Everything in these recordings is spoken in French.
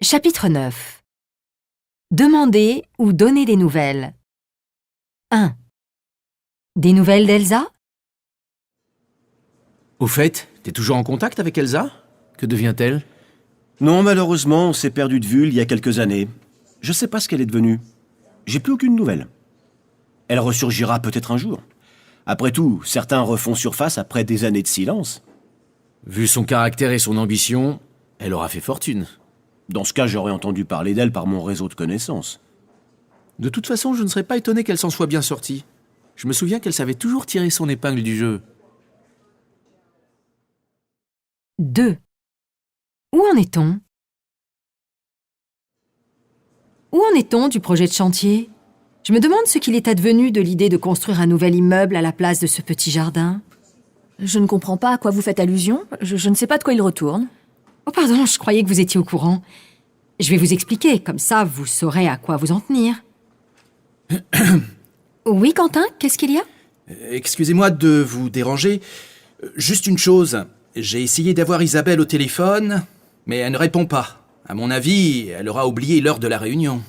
Chapitre 9. Demander ou donner des nouvelles. 1. Des nouvelles d'Elsa? Au fait, t'es toujours en contact avec Elsa? Que devient-elle? Non, malheureusement, on s'est perdu de vue il y a quelques années. Je sais pas ce qu'elle est devenue. J'ai plus aucune nouvelle. Elle ressurgira peut-être un jour. Après tout, certains refont surface après des années de silence. Vu son caractère et son ambition, elle aura fait fortune. Dans ce cas, j'aurais entendu parler d'elle par mon réseau de connaissances. De toute façon, je ne serais pas étonné qu'elle s'en soit bien sortie. Je me souviens qu'elle savait toujours tirer son épingle du jeu. 2. Où en est-on? Où en est-on du projet de chantier? Je me demande ce qu'il est advenu de l'idée de construire un nouvel immeuble à la place de ce petit jardin. Je ne comprends pas à quoi vous faites allusion. Je ne sais pas de quoi il retourne. Oh pardon, je croyais que vous étiez au courant. Je vais vous expliquer, comme ça vous saurez à quoi vous en tenir. Oui, Quentin, qu'est-ce qu'il y a? Excusez-moi de vous déranger. Juste une chose. J'ai essayé d'avoir Isabelle au téléphone, mais elle ne répond pas. À mon avis, elle aura oublié l'heure de la réunion.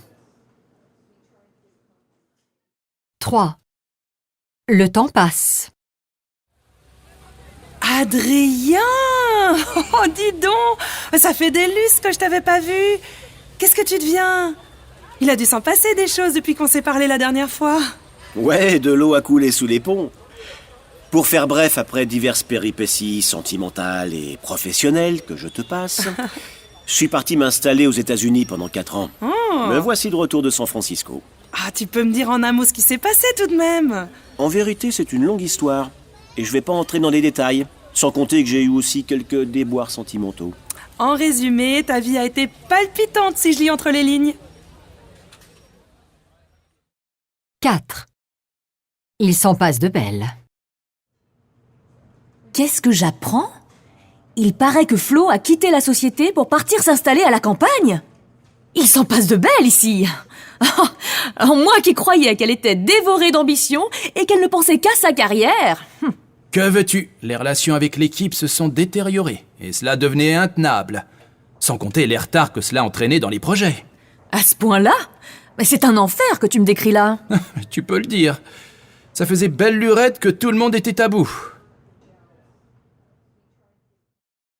3. Le temps passe. Adrien! Oh, dis donc! Ça fait des lustres que je t'avais pas vu! Qu'est-ce que tu deviens? Il a dû s'en passer des choses depuis qu'on s'est parlé la dernière fois. Ouais, de l'eau a coulé sous les ponts. Pour faire bref, après diverses péripéties sentimentales et professionnelles que je te passe, je suis parti m'installer aux États-Unis pendant 4 ans. Me voici de retour de San Francisco. Ah, tu peux me dire en un mot ce qui s'est passé tout de même? En vérité, c'est une longue histoire. Et je vais pas entrer dans les détails. Sans compter que j'ai eu aussi quelques déboires sentimentaux. En résumé, ta vie a été palpitante si je lis entre les lignes. 4. Il s'en passe de belles. Qu'est-ce que j'apprends? Il paraît que Flo a quitté la société pour partir s'installer à la campagne. Il s'en passe de belles ici. Moi qui croyais qu'elle était dévorée d'ambition et qu'elle ne pensait qu'à sa carrière. Que veux-tu? Les relations avec l'équipe se sont détériorées, et cela devenait intenable. Sans compter les retards que cela entraînait dans les projets. À ce point-là? Mais c'est un enfer que tu me décris là. Tu peux le dire. Ça faisait belle lurette que tout le monde était à bout.